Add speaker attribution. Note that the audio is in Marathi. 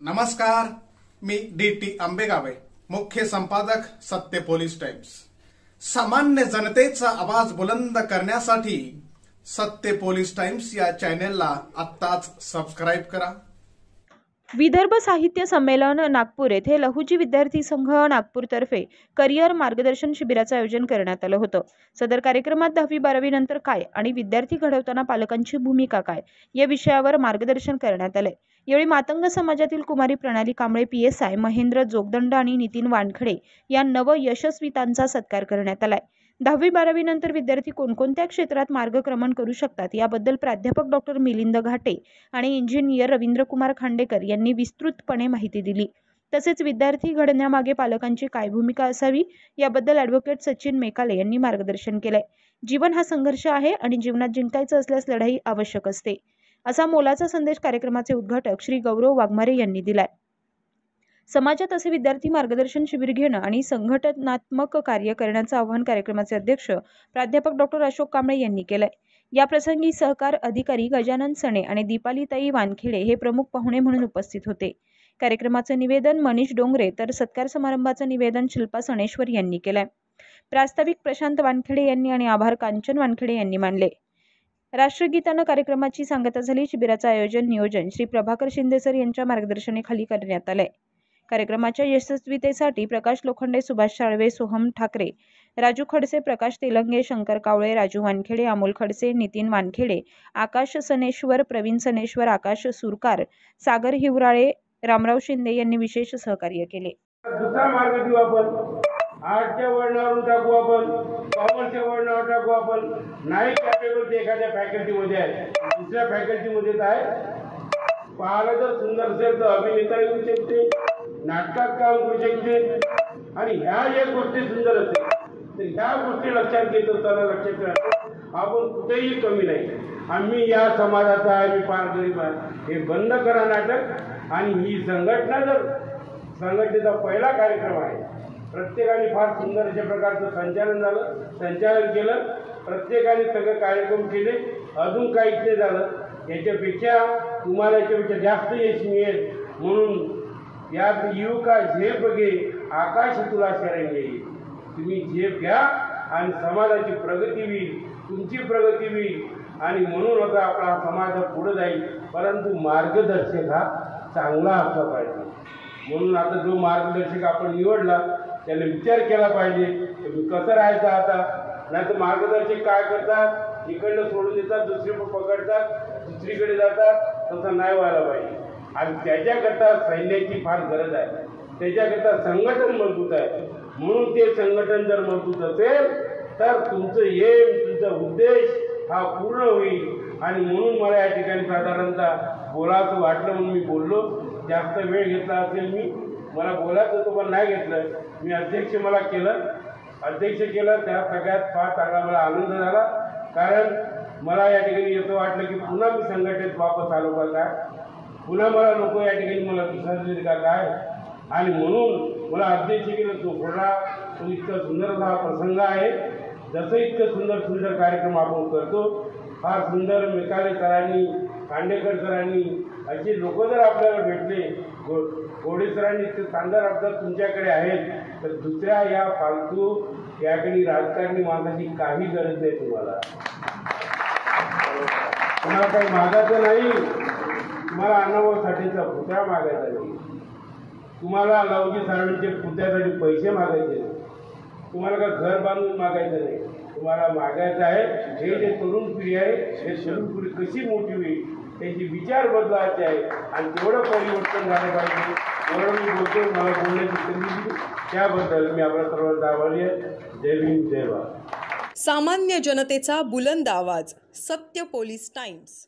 Speaker 1: नमस्कार, मी डी.टी. आंबेगावे, मुख्य संपादक सत्य पोलीस टाइम्स। सामान्य जनतेचा आवाज बुलंद करण्यासाठी सत्य पोलीस टाइम्स या चॅनेलला आत्ताच सबस्क्राइब करा।
Speaker 2: विदर्भ साहित्य संमेलन नागपूर येथे लहुजी विद्यार्थी संघ नागपूरतर्फे करिअर मार्गदर्शन शिबिराचे आयोजन करण्यात आलं होतं। सदर कार्यक्रमात 10वी-12वी नंतर काय आणि विद्यार्थी घडवताना पालकांची भूमिका काय या विषयावर मार्गदर्शन करण्यात आले। यावेळी मातंग समाजातील कुमारी प्रणाली कांबळे, PSI महेंद्र जोगदंड आणि नितीन वानखडे या नव यशस्वीतांचा सत्कार करण्यात आलाय। 10वी-12वी नंतर विद्यार्थी कोणकोणत्या क्षेत्रात मार्गक्रमण करू शकतात याबद्दल प्राध्यापक डॉ. मिलिंद घाटे आणि इंजिनियर रवींद्रकुमार खांडेकर यांनी विस्तृतपणे माहिती दिली। तसेच विद्यार्थी घडण्यामागे पालकांची काय भूमिका असावी याबद्दल ॲडव्होकेट सचिन मेकाले यांनी मार्गदर्शन केले। जीवन हा संघर्ष आहे आणि जीवनात जिंकायचं असल्यास लढाई आवश्यक असते, असा मोलाचा संदेश कार्यक्रमाचे उद्घाटक श्री गौरव वाघमारे यांनी दिलाय। समाजात असे विद्यार्थी मार्गदर्शन शिबिर घेणं आणि संघटनात्मक कार्य करण्याचं आवाहन कार्यक्रमाचे अध्यक्ष प्राध्यापक डॉ. अशोक कांबळे यांनी केलंय। या प्रसंगी सहकार अधिकारी गजानन सणे आणि दीपालीताई वानखेडे हे प्रमुख पाहुणे म्हणून उपस्थित होते। कार्यक्रमाचं निवेदन मनीष डोंगरे तर सत्कार समारंभाचं निवेदन शिल्पा सणेश्वर यांनी केलंय। प्रास्ताविक प्रशांत वानखेडे यांनी आणि आभार कांचन वानखेडे यांनी मानले। राष्ट्रगीतानं कार्यक्रमाची सांगता झाली। शिबिराचं आयोजन नियोजन श्री प्रभाकर शिंदे सर यांच्या मार्गदर्शनाखाली करण्यात आलंय। कार्यक्रमाच्या यशस्वीतेसाठी प्रकाश लोखंडे, सुभाष साळवे, सोहम ठाकरे, राजू खडसे, प्रकाश तेलंगे, शंकर कावळे, राजू वानखेडे, अमोल खडसे, नितीन वानखेडे, आकाश सनेश्वर, प्रवीण सनेश्वर, आकाश सुरकार, सागर हिवराळे, रामराव शिंदे यांनी विशेष सहकार्य केले।
Speaker 3: दुसरा मार्ग देऊ आपण, आर्टच्या वळणावरून टाकू आपण, कॉमर्सच्या वळणावर टाकू आपण। नाही कॅपेबल ते एखाद्या फॅकल्टीमध्ये आहे, दुसऱ्या फॅकल्टीमध्ये आहे। पाहायला जर सुंदर असेल तर अभिनेता येऊ शकते, नाटकात काम करू शकते आणि ह्या ज्या गोष्टी सुंदर असेल तर ह्या गोष्टी लक्षात घेत असताना लक्षात ठेवा आपण कुठेही कमी नाही। आम्ही या समाजाचा आहे, मी फार गरीब आहे, हे बंद करा नाटक। आणि ही संघटना जर संघटनेचा पहिला कार्यक्रम आहे, प्रत्येकाने फार सुंदर अशा प्रकारचं संचालन केलं, प्रत्येकाने सगळे कार्यक्रम केले, अजून काहीच नाही झालं। याच्यापेक्षा तुम्हाला याच्यापेक्षा जास्त यश मिळेल म्हणून यात युवका झेप घे, आकाश तुला शरण येईल। तुम्ही झेप घ्या आणि समाजाची प्रगती होईल, तुमची प्रगती होईल आणि म्हणून आता आपला समाज पुढे जाईल। परंतु मार्गदर्शक हा चांगला असला पाहिजे। म्हणून आता जो मार्गदर्शक आपण निवडला त्याने विचार केला पाहिजे की कसं राहायचं आता। नाही तर मार्गदर्शक काय करतात, इकडनं सोडून देतात, दुसरी पकडतात, दुसरीकडे जातात, तसं नाही व्हायला पाहिजे। आणि त्याच्याकरता सैन्याची फार गरज आहे, त्याच्याकरता संघटन मजबूत आहे। म्हणून ते संघटन जर मजबूत असेल तर तुमचं एम, तुमचा उद्देश हा पूर्ण होईल। आणि म्हणून मला या ठिकाणी साधारणतः बोलायचं वाटलं म्हणून मी बोललो। जास्त वेळ घेतला असेल मला बोलायचं होतं पण नाही घेतलं। मी अध्यक्ष केलं त्या सगळ्यात फार चांगला मला आनंद झाला, कारण मला या ठिकाणी असं वाटलं की पुन्हा मी संघटनेत वापस आलो का काय, पुन्हा मला लोक या ठिकाणी मला विसरले का काय। आणि म्हणून मला अध्यक्ष केलं तो बोलला तो इतका सुंदर हा प्रसंग आहे। जसं इतकं सुंदर कार्यक्रम आपण करतो, फार सुंदर मेकाले सरांनी, खांडेकर सरांनी असे लोक जर आपल्याला भेटले, गोडे सरांनी ते शानदार अपघात तुमच्याकडे आहेत, तर दुसऱ्या या फालतू याकडे राजकारणी माणसाची काही गरज नाही। तुम्हाला काही मागायचं नाही, तुम्हाला अण्णाभाऊ साठेचा पुतळा मागायचा नाही, तुम्हाला लवजी साळवेंच्या पुतळ्यासाठी पैसे मागायचे नाही, तुम्हाला का घर बांधून मागायचं नाही। तुम्हाला मागायचं आहे हे जे तरुण पिढी आहे, हे तरुण पिढी कशी मोठी होईल त्याचे विचार बदलायचे आहे आणि तेवढं परिवर्तन झालं पाहिजे। एवढं मी बोलतो, मला बोलण्याची संधी दिली त्याबद्दल मी आपल्या सर्वांचा आभारी आहे। जय भीम, जय भारत।
Speaker 4: सामान्य जनतेचा बुलंद आवाज, सत्य पोलीस टाइम्स।